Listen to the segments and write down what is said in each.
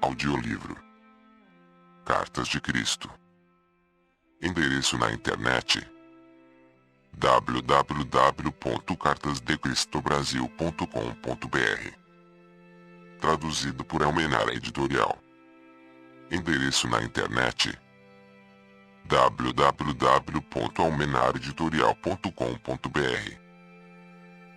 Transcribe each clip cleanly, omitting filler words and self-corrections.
Audiolivro Cartas de Cristo. Endereço na internet: www.cartasdecristobrasil.com.br. Traduzido por Almenara Editorial. Endereço na internet: www.almenaraeditorial.com.br.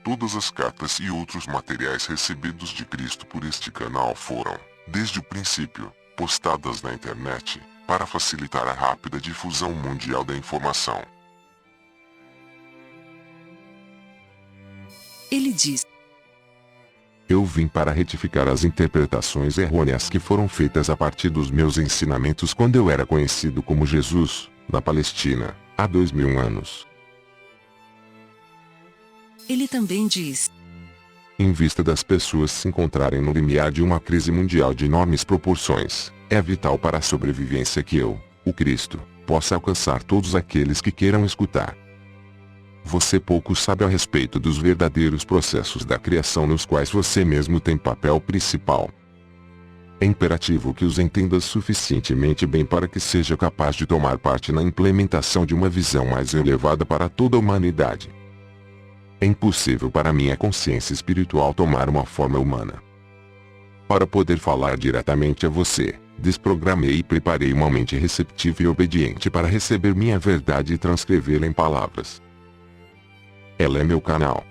Todas as cartas e outros materiais recebidos de Cristo por este canal foram, desde o princípio, postadas na internet, para facilitar a rápida difusão mundial da informação. Ele diz: Eu vim para retificar as interpretações errôneas que foram feitas a partir dos meus ensinamentos quando eu era conhecido como Jesus, na Palestina, há 2000 anos. Ele também diz: Em vista das pessoas se encontrarem no limiar de uma crise mundial de enormes proporções, é vital para a sobrevivência que eu, o Cristo, possa alcançar todos aqueles que queiram escutar. Você pouco sabe a respeito dos verdadeiros processos da criação nos quais você mesmo tem papel principal. É imperativo que os entenda suficientemente bem para que seja capaz de tomar parte na implementação de uma visão mais elevada para toda a humanidade. É impossível para minha consciência espiritual tomar uma forma humana. Para poder falar diretamente a você, desprogramei e preparei uma mente receptiva e obediente para receber minha verdade e transcrevê-la em palavras. Ela é meu canal.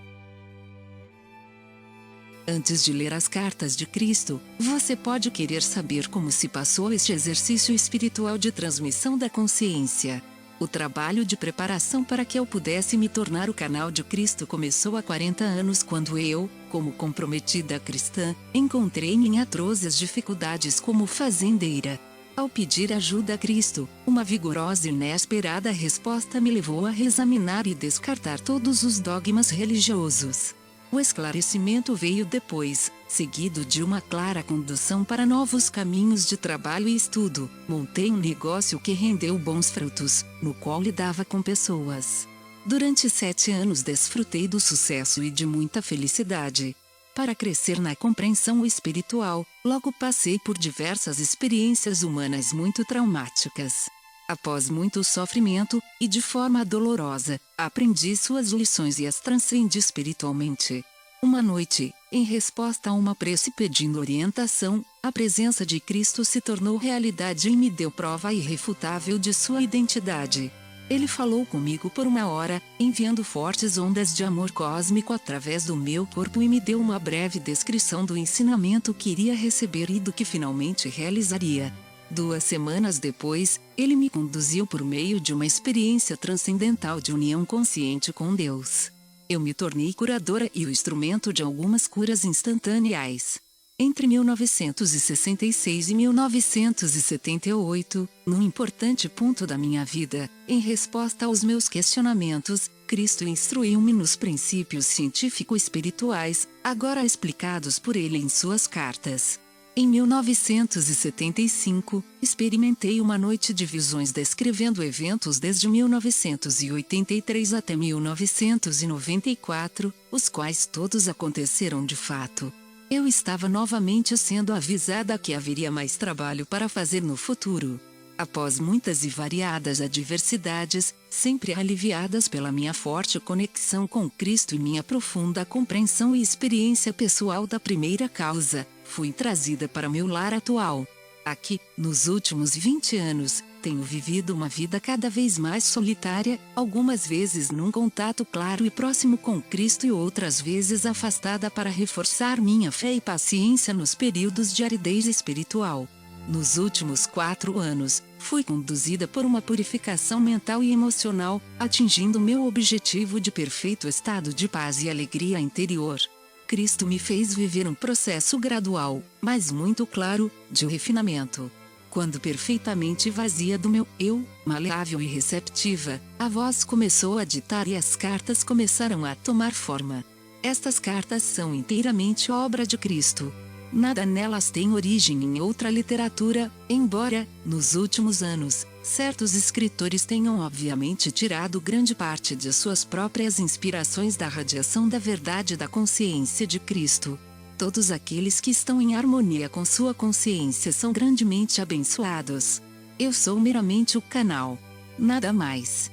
Antes de ler as cartas de Cristo, você pode querer saber como se passou este exercício espiritual de transmissão da consciência. O trabalho de preparação para que eu pudesse me tornar o canal de Cristo começou há 40 anos quando eu, como comprometida cristã, encontrei-me em atrozes dificuldades como fazendeira. Ao pedir ajuda a Cristo, uma vigorosa e inesperada resposta me levou a reexaminar e descartar todos os dogmas religiosos. O esclarecimento veio depois, seguido de uma clara condução para novos caminhos de trabalho e estudo. Montei um negócio que rendeu bons frutos, no qual lidava com pessoas. Durante 7 anos desfrutei do sucesso e de muita felicidade. Para crescer na compreensão espiritual, logo passei por diversas experiências humanas muito traumáticas. Após muito sofrimento, e de forma dolorosa, aprendi suas lições e as transcendi espiritualmente. Uma noite, em resposta a uma prece pedindo orientação, a presença de Cristo se tornou realidade e me deu prova irrefutável de sua identidade. Ele falou comigo por 1 hora, enviando fortes ondas de amor cósmico através do meu corpo e me deu uma breve descrição do ensinamento que iria receber e do que finalmente realizaria. 2 semanas depois, ele me conduziu por meio de uma experiência transcendental de união consciente com Deus. Eu me tornei curadora e o instrumento de algumas curas instantâneas. Entre 1966 e 1978, num importante ponto da minha vida, em resposta aos meus questionamentos, Cristo instruiu-me nos princípios científico-espirituais, agora explicados por ele em suas cartas. Em 1975, experimentei uma noite de visões descrevendo eventos desde 1983 até 1994, os quais todos aconteceram de fato. Eu estava novamente sendo avisada que haveria mais trabalho para fazer no futuro. Após muitas e variadas adversidades, sempre aliviadas pela minha forte conexão com Cristo e minha profunda compreensão e experiência pessoal da primeira causa, fui trazida para meu lar atual. Aqui, nos últimos 20 anos, tenho vivido uma vida cada vez mais solitária, algumas vezes num contato claro e próximo com Cristo e outras vezes afastada para reforçar minha fé e paciência nos períodos de aridez espiritual. Nos últimos 4 anos, fui conduzida por uma purificação mental e emocional, atingindo meu objetivo de perfeito estado de paz e alegria interior. Cristo me fez viver um processo gradual, mas muito claro, de refinamento. Quando perfeitamente vazia do meu eu, maleável e receptiva, a voz começou a ditar e as cartas começaram a tomar forma. Estas cartas são inteiramente obra de Cristo. Nada nelas tem origem em outra literatura, embora, nos últimos anos, certos escritores tenham obviamente tirado grande parte de suas próprias inspirações da radiação da verdade da consciência de Cristo. Todos aqueles que estão em harmonia com sua consciência são grandemente abençoados. Eu sou meramente o canal. Nada mais.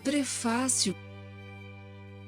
Prefácio.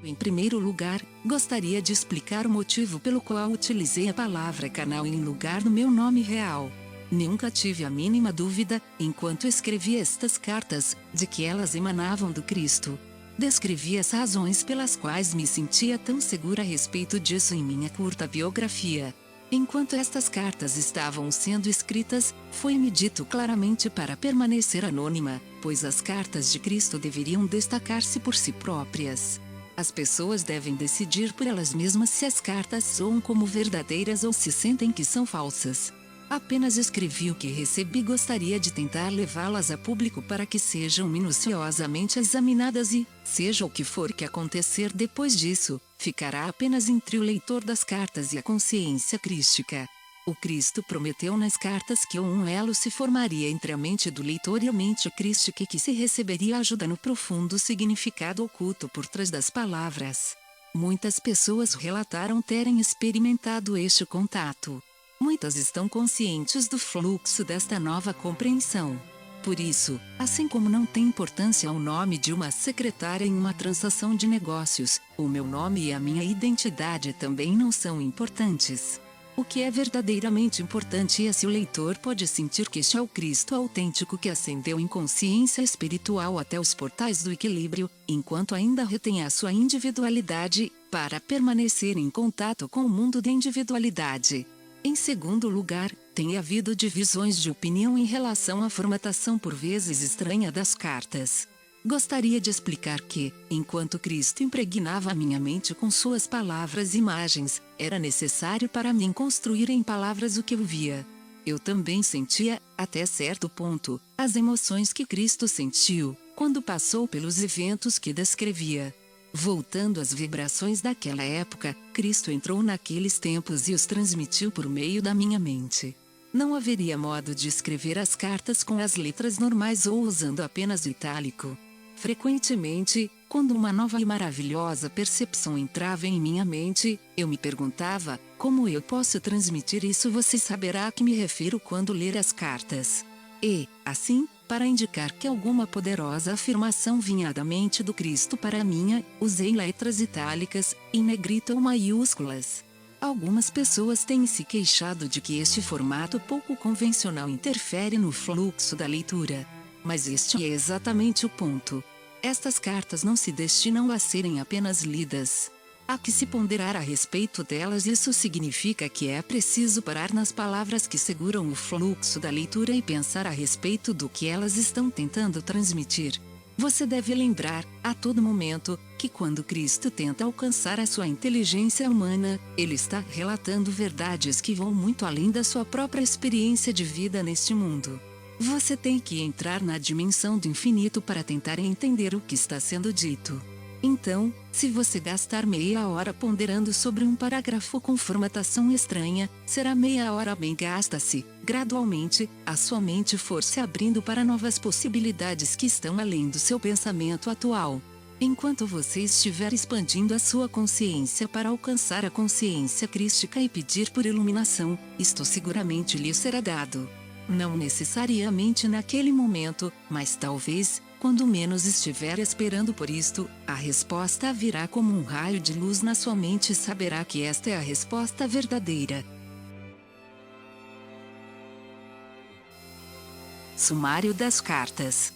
Em primeiro lugar, gostaria de explicar o motivo pelo qual utilizei a palavra canal em lugar do meu nome real. Nunca tive a mínima dúvida, enquanto escrevi estas cartas, de que elas emanavam do Cristo. Descrevi as razões pelas quais me sentia tão segura a respeito disso em minha curta biografia. Enquanto estas cartas estavam sendo escritas, foi-me dito claramente para permanecer anônima, pois as cartas de Cristo deveriam destacar-se por si próprias. As pessoas devem decidir por elas mesmas se as cartas soam como verdadeiras ou se sentem que são falsas. Apenas escrevi o que recebi e gostaria de tentar levá-las a público para que sejam minuciosamente examinadas e, seja o que for que acontecer depois disso, ficará apenas entre o leitor das cartas e a consciência crística. O Cristo prometeu nas cartas que um elo se formaria entre a mente do leitor e a mente crística e que se receberia ajuda no profundo significado oculto por trás das palavras. Muitas pessoas relataram terem experimentado este contato. Muitas estão conscientes do fluxo desta nova compreensão. Por isso, assim como não tem importância o nome de uma secretária em uma transação de negócios, o meu nome e a minha identidade também não são importantes. O que é verdadeiramente importante é se o leitor pode sentir que este é o Cristo autêntico que ascendeu em consciência espiritual até os portais do equilíbrio, enquanto ainda retém a sua individualidade, para permanecer em contato com o mundo da individualidade. Em segundo lugar, tem havido divisões de opinião em relação à formatação por vezes estranha das cartas. Gostaria de explicar que, enquanto Cristo impregnava a minha mente com suas palavras e imagens, era necessário para mim construir em palavras o que eu via. Eu também sentia, até certo ponto, as emoções que Cristo sentiu, quando passou pelos eventos que descrevia. Voltando às vibrações daquela época, Cristo entrou naqueles tempos e os transmitiu por meio da minha mente. Não haveria modo de escrever as cartas com as letras normais ou usando apenas o itálico. Frequentemente, quando uma nova e maravilhosa percepção entrava em minha mente, eu me perguntava, como eu posso transmitir isso? Você saberá a que me refiro quando ler as cartas. E, assim, para indicar que alguma poderosa afirmação vinha da mente do Cristo para a minha, usei letras itálicas, em negrito ou maiúsculas. Algumas pessoas têm se queixado de que este formato pouco convencional interfere no fluxo da leitura. Mas este é exatamente o ponto. Estas cartas não se destinam a serem apenas lidas. Há que se ponderar a respeito delas. Isso significa que é preciso parar nas palavras que seguram o fluxo da leitura e pensar a respeito do que elas estão tentando transmitir. Você deve lembrar, a todo momento, que quando Cristo tenta alcançar a sua inteligência humana, ele está relatando verdades que vão muito além da sua própria experiência de vida neste mundo. Você tem que entrar na dimensão do infinito para tentar entender o que está sendo dito. Então, se você gastar meia hora ponderando sobre um parágrafo com formatação estranha, será meia hora bem gasta se, gradualmente, a sua mente for se abrindo para novas possibilidades que estão além do seu pensamento atual. Enquanto você estiver expandindo a sua consciência para alcançar a consciência crística e pedir por iluminação, isto seguramente lhe será dado. Não necessariamente naquele momento, mas talvez, quando menos estiver esperando por isto, a resposta virá como um raio de luz na sua mente e saberá que esta é a resposta verdadeira. Sumário das cartas.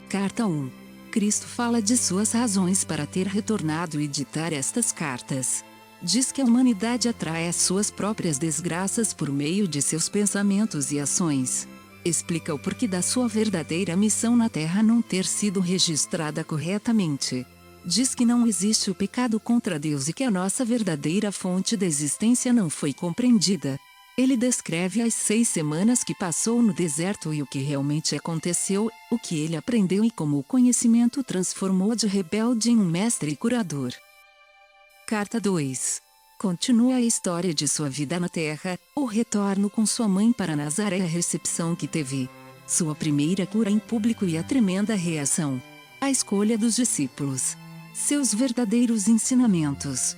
Carta 1. Cristo fala de suas razões para ter retornado e ditar estas cartas. Diz que a humanidade atrai as suas próprias desgraças por meio de seus pensamentos e ações. Explica o porquê da sua verdadeira missão na Terra não ter sido registrada corretamente. Diz que não existe o pecado contra Deus e que a nossa verdadeira fonte da existência não foi compreendida. Ele descreve as 6 semanas que passou no deserto e o que realmente aconteceu, o que ele aprendeu e como o conhecimento transformou de rebelde em um mestre e curador. Carta 2. Continua a história de sua vida na Terra, o retorno com sua mãe para Nazaré, a recepção que teve, sua primeira cura em público e a tremenda reação. A escolha dos discípulos. Seus verdadeiros ensinamentos.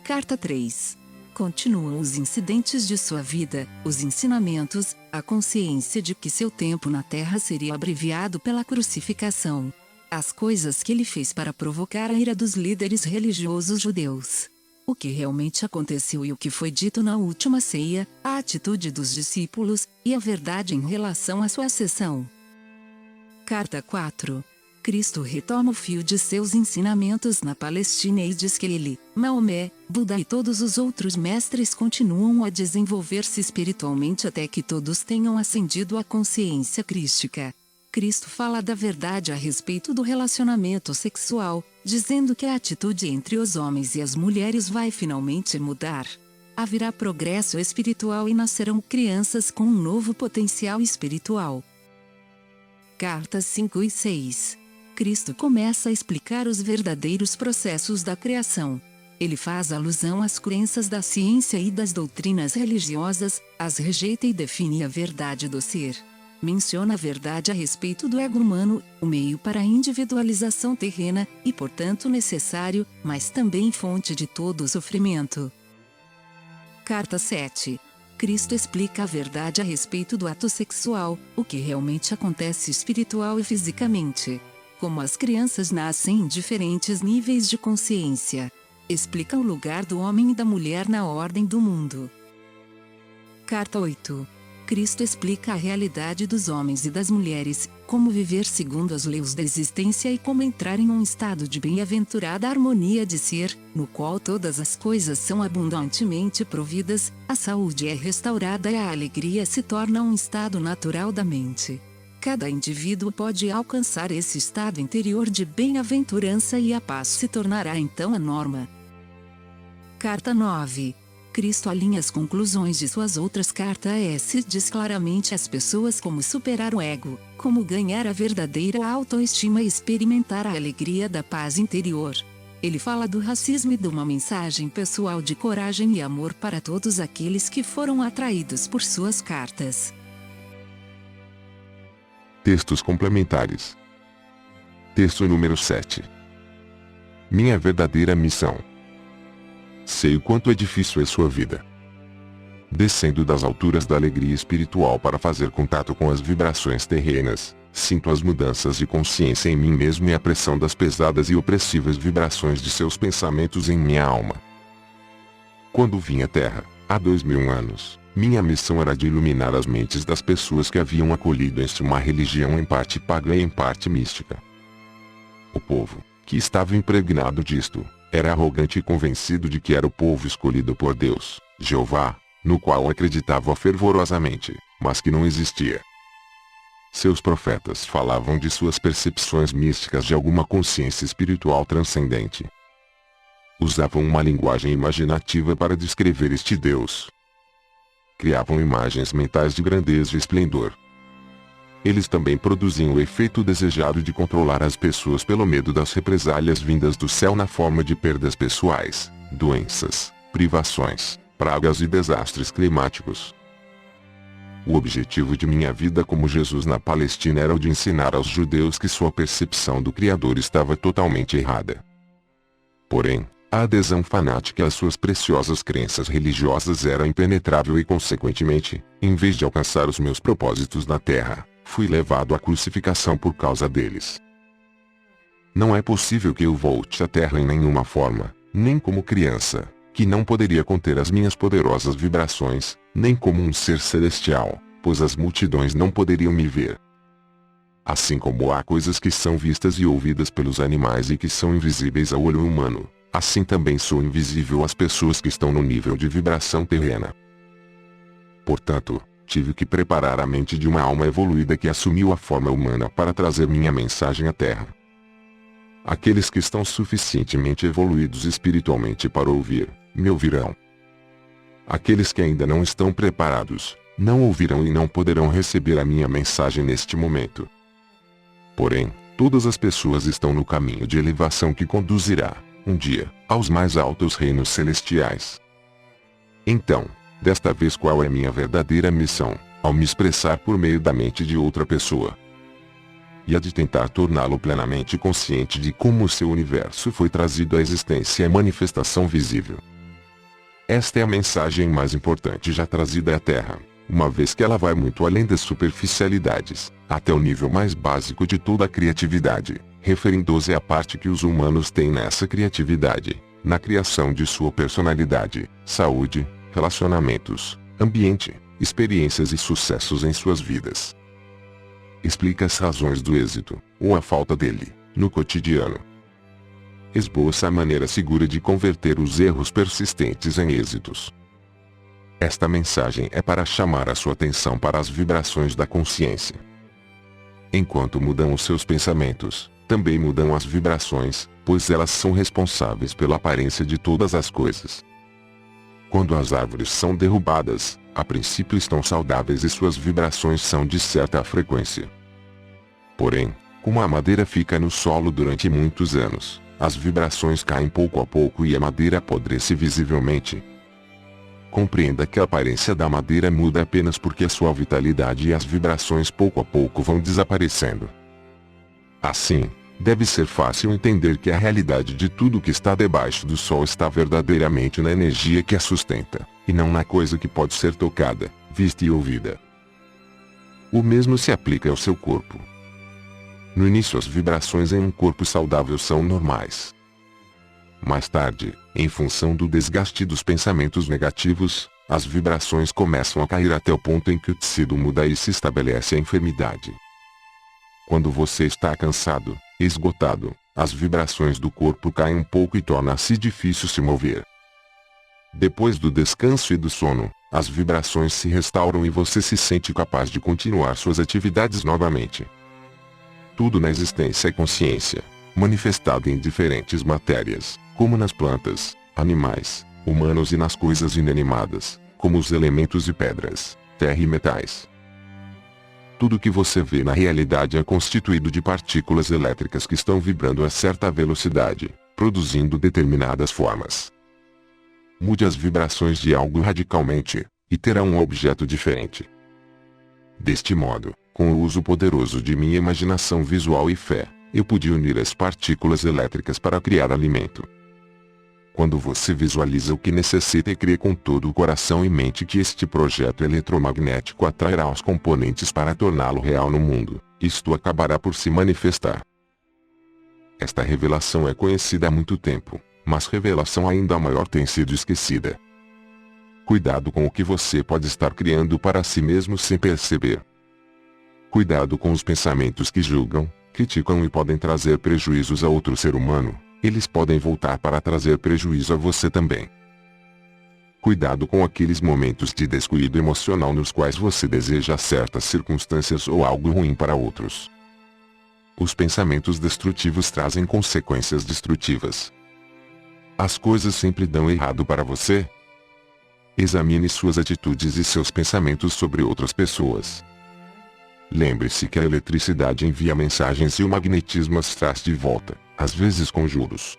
Carta 3. Continuam os incidentes de sua vida, os ensinamentos, a consciência de que seu tempo na Terra seria abreviado pela crucificação. As coisas que ele fez para provocar a ira dos líderes religiosos judeus. O que realmente aconteceu e o que foi dito na última ceia, a atitude dos discípulos, e a verdade em relação à sua ascensão. Carta 4. Cristo retoma o fio de seus ensinamentos na Palestina e diz que ele, Maomé, Buda e todos os outros mestres continuam a desenvolver-se espiritualmente até que todos tenham ascendido à consciência crística. Cristo fala da verdade a respeito do relacionamento sexual, dizendo que a atitude entre os homens e as mulheres vai finalmente mudar. Haverá progresso espiritual e nascerão crianças com um novo potencial espiritual. Cartas 5 e 6. Cristo começa a explicar os verdadeiros processos da criação. Ele faz alusão às crenças da ciência e das doutrinas religiosas, as rejeita e define a verdade do ser. Menciona a verdade a respeito do ego humano, o meio para a individualização terrena, e portanto necessário, mas também fonte de todo o sofrimento. Carta 7. Cristo explica a verdade a respeito do ato sexual, o que realmente acontece espiritual e fisicamente. Como as crianças nascem em diferentes níveis de consciência. Explica o lugar do homem e da mulher na ordem do mundo. Carta 8. Cristo explica a realidade dos homens e das mulheres, como viver segundo as leis da existência e como entrar em um estado de bem-aventurada harmonia de ser, no qual todas as coisas são abundantemente providas, a saúde é restaurada e a alegria se torna um estado natural da mente. Cada indivíduo pode alcançar esse estado interior de bem-aventurança e a paz se tornará então a norma. Carta 9. Cristo alinha as conclusões de suas outras cartas e diz claramente às pessoas como superar o ego, como ganhar a verdadeira autoestima e experimentar a alegria da paz interior. Ele fala do racismo e de uma mensagem pessoal de coragem e amor para todos aqueles que foram atraídos por suas cartas. Textos complementares. Texto número 7. Minha verdadeira missão. Sei o quanto é difícil é sua vida. Descendo das alturas da alegria espiritual para fazer contato com as vibrações terrenas, sinto as mudanças de consciência em mim mesmo e a pressão das pesadas e opressivas vibrações de seus pensamentos em minha alma. Quando vim à Terra, há 2000 anos, minha missão era de iluminar as mentes das pessoas que haviam acolhido uma religião em parte pagã e em parte mística. O povo, que estava impregnado disto, era arrogante e convencido de que era o povo escolhido por Deus, Jeová, no qual acreditava fervorosamente, mas que não existia. Seus profetas falavam de suas percepções místicas de alguma consciência espiritual transcendente. Usavam uma linguagem imaginativa para descrever este Deus. Criavam imagens mentais de grandeza e esplendor. Eles também produziam o efeito desejado de controlar as pessoas pelo medo das represálias vindas do céu na forma de perdas pessoais, doenças, privações, pragas e desastres climáticos. O objetivo de minha vida como Jesus na Palestina era o de ensinar aos judeus que sua percepção do Criador estava totalmente errada. Porém, a adesão fanática às suas preciosas crenças religiosas era impenetrável e consequentemente, em vez de alcançar os meus propósitos na Terra, fui levado à crucificação por causa deles. Não é possível que eu volte à Terra em nenhuma forma, nem como criança, que não poderia conter as minhas poderosas vibrações, nem como um ser celestial, pois as multidões não poderiam me ver. Assim como há coisas que são vistas e ouvidas pelos animais e que são invisíveis ao olho humano, assim também sou invisível às pessoas que estão no nível de vibração terrena. Portanto, tive que preparar a mente de uma alma evoluída que assumiu a forma humana para trazer minha mensagem à Terra. Aqueles que estão suficientemente evoluídos espiritualmente para ouvir, me ouvirão. Aqueles que ainda não estão preparados, não ouvirão e não poderão receber a minha mensagem neste momento. Porém, todas as pessoas estão no caminho de elevação que conduzirá, um dia, aos mais altos reinos celestiais. Então, desta vez qual é minha verdadeira missão, ao me expressar por meio da mente de outra pessoa? e a de tentar torná-lo plenamente consciente de como o seu universo foi trazido à existência e manifestação visível. Esta é a mensagem mais importante já trazida à Terra, uma vez que ela vai muito além das superficialidades, até o nível mais básico de toda a criatividade, referindo-se à parte que os humanos têm nessa criatividade, na criação de sua personalidade, saúde, relacionamentos, ambiente, experiências e sucessos em suas vidas. Explica as razões do êxito, ou a falta dele, no cotidiano. Esboça a maneira segura de converter os erros persistentes em êxitos. Esta mensagem é para chamar a sua atenção para as vibrações da consciência. Enquanto mudam os seus pensamentos, também mudam as vibrações, pois elas são responsáveis pela aparência de todas as coisas. Quando as árvores são derrubadas, a princípio estão saudáveis e suas vibrações são de certa frequência. Porém, como a madeira fica no solo durante muitos anos, as vibrações caem pouco a pouco e a madeira apodrece visivelmente. Compreenda que a aparência da madeira muda apenas porque a sua vitalidade e as vibrações pouco a pouco vão desaparecendo. Assim, deve ser fácil entender que a realidade de tudo que está debaixo do sol está verdadeiramente na energia que a sustenta, e não na coisa que pode ser tocada, vista e ouvida. O mesmo se aplica ao seu corpo. No início as vibrações em um corpo saudável são normais. Mais tarde, em função do desgaste dos pensamentos negativos, as vibrações começam a cair até o ponto em que o tecido muda e se estabelece a enfermidade. Quando você está cansado, esgotado, as vibrações do corpo caem um pouco e torna-se difícil se mover. Depois do descanso e do sono, as vibrações se restauram e você se sente capaz de continuar suas atividades novamente. Tudo na existência é consciência, manifestada em diferentes matérias, como nas plantas, animais, humanos e nas coisas inanimadas, como os elementos e pedras, terra e metais. Tudo que você vê na realidade é constituído de partículas elétricas que estão vibrando a certa velocidade, produzindo determinadas formas. Mude as vibrações de algo radicalmente, e terá um objeto diferente. Deste modo, com o uso poderoso de minha imaginação visual e fé, eu pude unir as partículas elétricas para criar alimento. Quando você visualiza o que necessita e crê com todo o coração e mente que este projeto eletromagnético atrairá os componentes para torná-lo real no mundo, isto acabará por se manifestar. Esta revelação é conhecida há muito tempo, mas revelação ainda maior tem sido esquecida. Cuidado com o que você pode estar criando para si mesmo sem perceber. Cuidado com os pensamentos que julgam, criticam e podem trazer prejuízos a outro ser humano. Eles podem voltar para trazer prejuízo a você também. Cuidado com aqueles momentos de descuido emocional nos quais você deseja certas circunstâncias ou algo ruim para outros. Os pensamentos destrutivos trazem consequências destrutivas. As coisas sempre dão errado para você? Examine suas atitudes e seus pensamentos sobre outras pessoas. Lembre-se que a eletricidade envia mensagens e o magnetismo as traz de volta, às vezes com juros.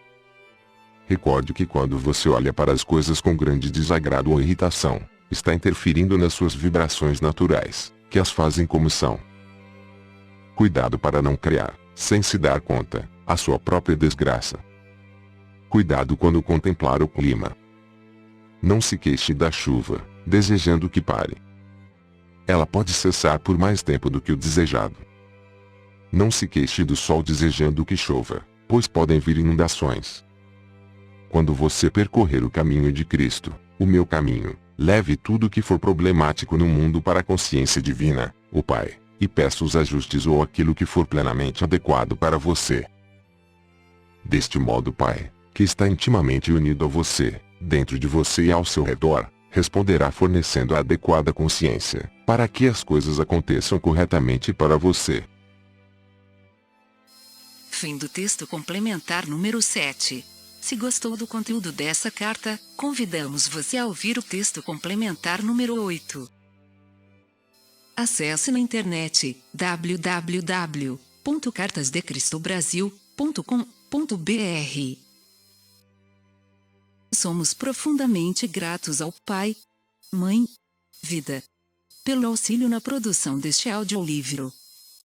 Recorde que quando você olha para as coisas com grande desagrado ou irritação, está interferindo nas suas vibrações naturais, que as fazem como são. Cuidado para não criar, sem se dar conta, a sua própria desgraça. Cuidado quando contemplar o clima. Não se queixe da chuva, desejando que pare. Ela pode cessar por mais tempo do que o desejado. Não se queixe do sol desejando que chova, pois podem vir inundações. Quando você percorrer o caminho de Cristo, o meu caminho, leve tudo que for problemático no mundo para a consciência divina, o Pai, e peça os ajustes ou aquilo que for plenamente adequado para você. Deste modo o Pai, que está intimamente unido a você, dentro de você e ao seu redor, responderá fornecendo a adequada consciência, para que as coisas aconteçam corretamente para você. Fim do texto complementar número 7. Se gostou do conteúdo dessa carta, convidamos você a ouvir o texto complementar número 8. Acesse na internet www.cartasdecristobrasil.com.br. Somos profundamente gratos ao Pai, Mãe, Vida, pelo auxílio na produção deste audiolivro.